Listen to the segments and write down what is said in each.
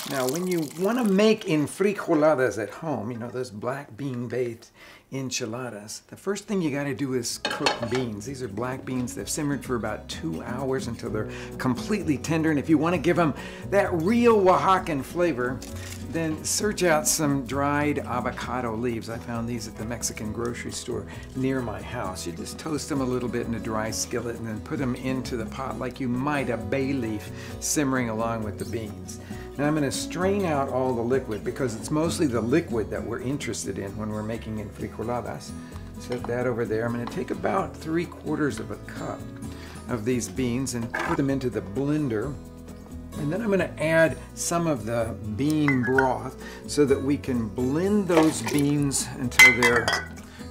Now, when you want to make enfrijoladas at home, you know, those black bean-based enchiladas, the first thing you got to do is cook beans. These are black beans. They've simmered for about 2 hours until they're completely tender. And if you want to give them that real Oaxacan flavor, then search out some dried avocado leaves. I found these at the Mexican grocery store near my house. You just toast them a little bit in a dry skillet and then put them into the pot like you might a bay leaf simmering along with the beans. Now I'm going to strain out all the liquid because it's mostly the liquid that we're interested in when we're making enfrijoladas. Set that over there. I'm going to take about 3/4 of a cup of these beans and put them into the blender. And then I'm going to add some of the bean broth so that we can blend those beans until they're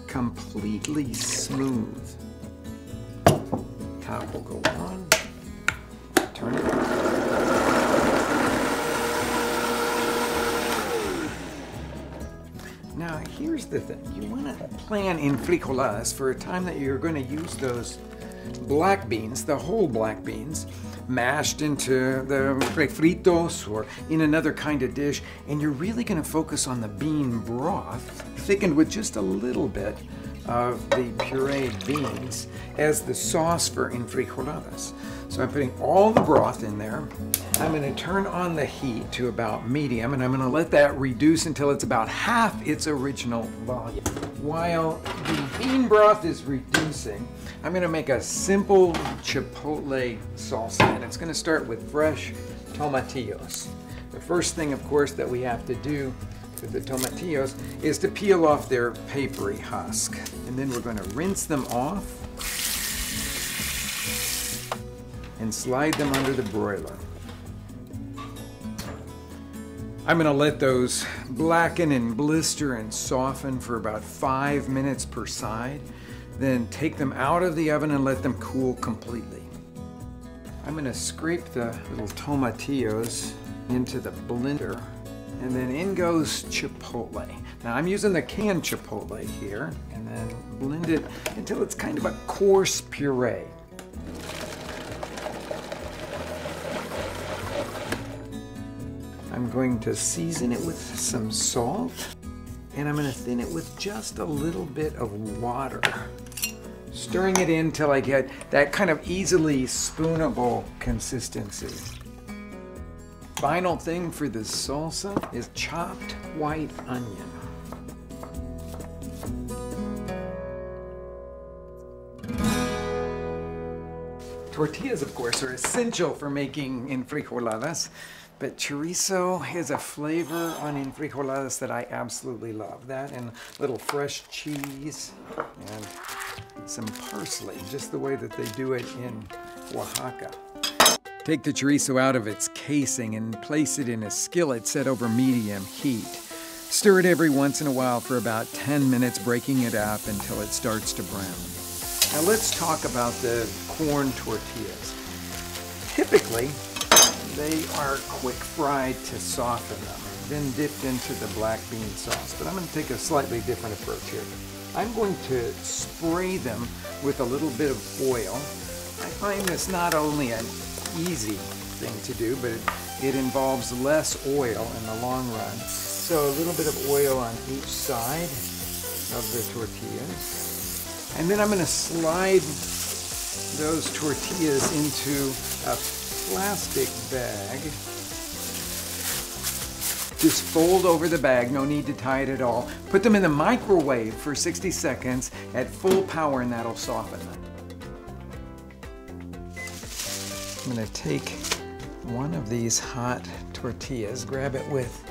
completely smooth. Top will go on. Turn it on. Now here's the thing. You want to plan enfrijoladas for a time that you're going to use those black beans, the whole black beans, mashed into the refritos or in another kind of dish, and you're really going to focus on the bean broth, thickened with just a little bit of the pureed beans as the sauce for enfrijoladas. So I'm putting all the broth in there. I'm going to turn on the heat to about medium, and I'm going to let that reduce until it's about half its original volume. While the bean broth is reducing, I'm going to make a simple chipotle salsa, and it's going to start with fresh tomatillos. The first thing, of course, that we have to do with the tomatillos is to peel off their papery husk, and then we're going to rinse them off and slide them under the broiler. I'm going to let those blacken and blister and soften for about 5 minutes per side. Then take them out of the oven and let them cool completely. I'm going to scrape the little tomatillos into the blender, and then in goes chipotle. Now I'm using the canned chipotle here, and then blend it until it's kind of a coarse puree. I'm going to season it with some salt, and I'm going to thin it with just a little bit of water. Stirring it in till I get that kind of easily spoonable consistency. Final thing for this salsa is chopped white onion. Tortillas, of course, are essential for making enfrijoladas, but chorizo has a flavor on enfrijoladas that I absolutely love. That and a little fresh cheese and some parsley, just the way that they do it in Oaxaca. Take the chorizo out of its casing and place it in a skillet set over medium heat. Stir it every once in a while for about 10 minutes, breaking it up until it starts to brown. Now let's talk about the corn tortillas. Typically, they are quick fried to soften them, then dipped into the black bean sauce. But I'm going to take a slightly different approach here. I'm going to spray them with a little bit of oil. I find this not only an easy thing to do, but it involves less oil in the long run. So a little bit of oil on each side of the tortillas. And then I'm going to slide those tortillas into a plastic bag. Just fold over the bag, no need to tie it at all. Put them in the microwave for 60 seconds at full power, and that'll soften them. I'm going to take one of these hot tortillas, grab it with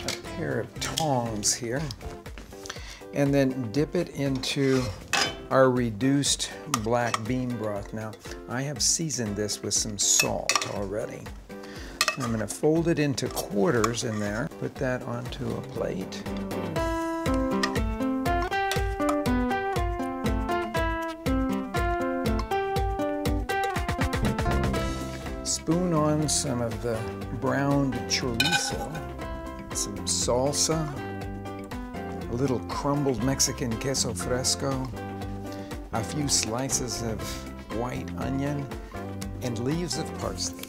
a pair of tongs here, and then dip it into our reduced black bean broth. Now, I have seasoned this with some salt already. I'm going to fold it into quarters in there, put that onto a plate. Spoon on some of the browned chorizo, some salsa, a little crumbled Mexican queso fresco, a few slices of white onion, and leaves of parsley.